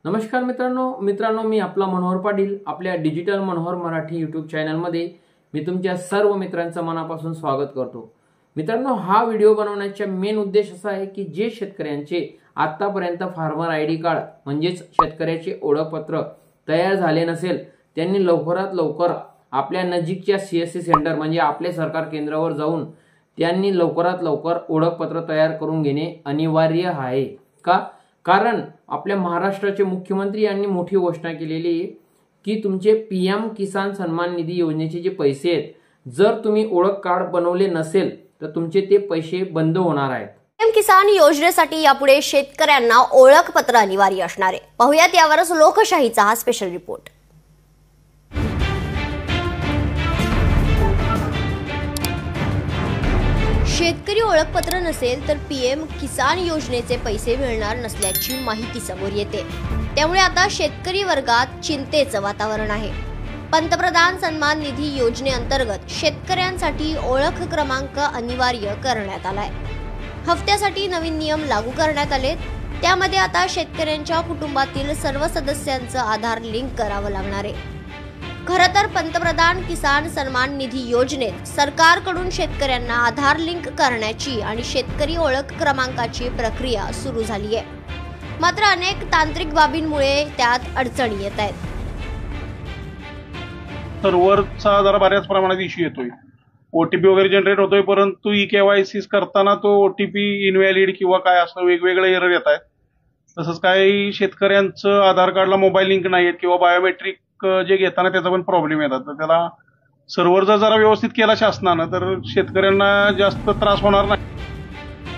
नमस्कार मित्रांनो मी आपला मनोहर पाटील आपल्या डिजिटल मनोहर मराठी यूट्यूब चॅनलमध्ये मी तुमच्या सर्व मित्रांचं मनापासून स्वागत करतो। मित्रांनो, हा व्हिडिओ बनवण्याचा मेन उद्देश असा आहे की जे शेतकऱ्यांचे आतापर्यंत फार्मर आयडी कार्ड म्हणजेच शेतकऱ्याचे ओळखपत्र तयार झाले नसेल त्यांनी लवकरात लवकर आपल्या नजीकच्या सीएससी सेंटर म्हणजे आपले सरकार केंद्रावर जाऊन त्यांनी लवकरात लवकर ओळखपत्र तयार करून घेणे अनिवार्य आहे। कारण आपल्या महाराष्ट्राचे मुख्यमंत्री यांनी मोठी घोषणा केलेली आहे की तुमचे पीएम किसान सन्मान निधी योजनेचे जे पैसे आहेत, जर तुम्ही ओळख कार्ड बनवले नसेल तर तुमचे ते पैसे बंद होणार आहेत। पीएम किसान योजनेसाठी यापुढे शेतकऱ्यांना ओळखपत्र अनिवार्य असणार आहे। पाहुयात यावरच लोकशाहीचा हा स्पेशल रिपोर्ट। शेतकरी ओळखपत्र नसेल तर पीएम किसान योजनेचे पैसे मिळणार नसल्याची माहिती समोर येते। त्यामुळे आता शेतकरी वर्गात चिंतेचं वातावरण आहे। पंतप्रधान सन्मान निधी योजनेअंतर्गत शेतकऱ्यांसाठी ओळख क्रमांक अनिवार्य करण्यात आलाय। हफ्त्यासाठी नवीन नियम लागू करण्यात आले। त्यामध्ये आता शेतकऱ्यांच्या कुटुंबातील सर्व सदस्यांचं आधार लिंक करावं लागणार आहे। खरं तर पंतप्रधान किसान सन्मान निधी योजनेत सरकारकडून शेतकऱ्यांना आधार लिंक करण्याची आणि शेतकरी ओळख क्रमांकाची प्रक्रिया सुरू झाली आहे। मात्र अनेक तांत्रिक बाबींमुळे त्यात अडचणी येत आहेत। सर्व्हरचा जरा बऱ्याच प्रमाणात इश्यू येतोय। ओटीपी वगैरे जनरेट होतोय, परंतु ई-केवायसी करताना तो ओटीपी इनव्हॅलिड किंवा काय असं वेगवेगळे एरर येत आहेत। तसंच काही शेतकऱ्यांचं आधार कार्डला मोबाईल लिंक नाही आहेत किंवा बायोमेट्रिक जे घेताना त्याचा पण प्रॉब्लेम येतात। तर त्याला सर्व्हरचा जरा व्यवस्थित केला शासनानं तर शेतकऱ्यांना जास्त त्रास होणार नाही।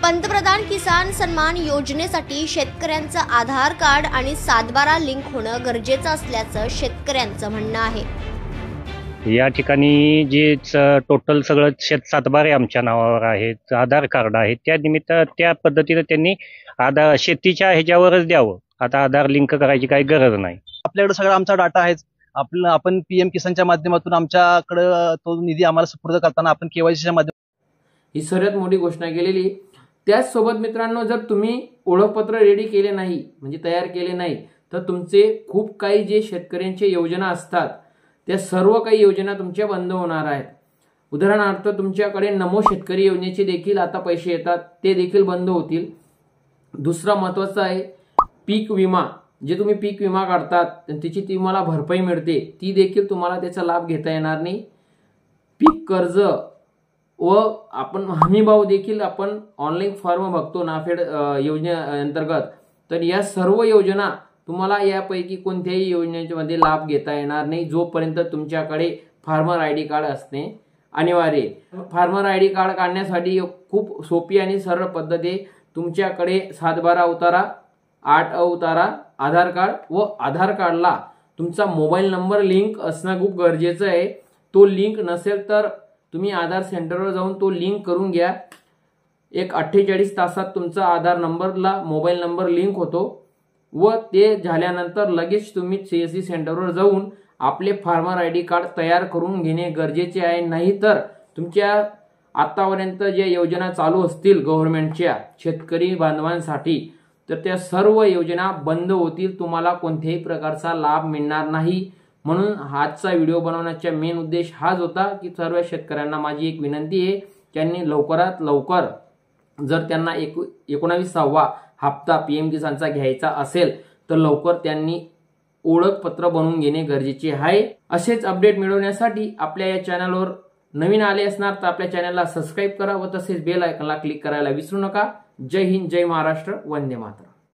पंतप्रधान किसान सन्मान योजनेसाठी शेतकऱ्यांचं आधार कार्ड आणि 712 लिंक होणं गरजेचं असल्याचं शेतकऱ्यांचं म्हणणं आहे। या ठिकाणी जे टोटल सगळं शेत 712 आमच्या नावावर आहेत, आधार कार्ड आहे, त्या निमित्त त्या पद्धतीने त्यांनी आधार शेतीच्या ह्याच्यावरच द्यावं। आता आधार लिंक करायची काही गरज नाही। आपल्याकडे सगळा आमचा डाटा आहे। आपण पीएम किसानच्या माध्यमातून आमच्याकडे तो निधी आम्हाला सुपूर्द करताना आपण केवायसीच्या माध्यमातून ही सर्वात मोठी घोषणा केलेली। त्याच सोबत मित्रांनो, जर तुम्ही ओळखपत्र रेडी केले नाही म्हणजे तयार केले नाही तर तुमचे खूप काही जे शेतकऱ्यांचे योजना असतात त्या सर्व काही योजना तुमच्या बंद होणार आहेत। उदाहरणार्थ तुमच्याकडे नमो शेतकरी योजनेचे देखील आता पैसे येतात, ते देखील बंद होतील। दुसरा महत्त्वाचा आहे पीक विमा, जे तुम्ही पीक विमा काढतात त्याची तुम्हाला भरपाई मिळते, ती देखील तुम्हाला त्याचा लाभ घेता येणार नाही। पीक कर्ज व आपण हमी भाव देखील आपण ऑनलाईन फॉर्म बघतो नाफेड योजनेअंतर्गत, तर या सर्व योजना तुम्हाला यापैकी कोणत्याही योजनेमध्ये लाभ घेता येणार नाही जोपर्यंत तुमच्याकडे फार्मर आयडी कार्ड असणे अनिवार्य आहे। फार्मर आयडी कार्ड काढण्यासाठी खूप सोपी आणि सरळ पद्धत आहे। तुमच्याकडे 712 उतारा, 8 उतारा, आधार कार्ड व आधार कार्डला तुमचा मोबाईल नंबर लिंक असणं खूप गरजेचं आहे। तो लिंक नसेल तर तुम्ही आधार सेंटरवर जाऊन तो लिंक करून घ्या। एक 48 तासात तुमचा आधार नंबरला मोबाईल नंबर लिंक होतो व ते झाल्यानंतर लगेच तुम्ही सीएससी सेंटरवर जाऊन आपले फार्मर आयडी कार्ड तयार करून घेणे गरजेचे आहे। नाहीतर तुमच्या आतापर्यंत ज्या योजना चालू असतील गव्हर्नमेंटच्या शेतकरी बांधवांसाठी तर त्या सर्व योजना बंद होतील, तुम्हाला कोणत्याही प्रकारचा लाभ मिळणार नाही। म्हणून आजचा व्हिडिओ बनवण्याचा मेन उद्देश हाच होता की सर्व शेतकऱ्यांना माझी एक विनंती आहे, त्यांनी लवकरात लवकर जर त्यांना 19वा हप्ता पीएम किसानचा घ्यायचा असेल तर लवकर त्यांनी ओळखपत्र बनवून घेणे गरजेचे आहे। असेच अपडेट मिळवण्यासाठी आपल्या या चॅनलवर नवीन आले असणार तर आपल्या चॅनलला सबस्क्राईब करा व तसेच बेल आयकॉनला क्लिक करायला विसरू नका। जय हिंद, जय महाराष्ट्र, वंदे मातरम।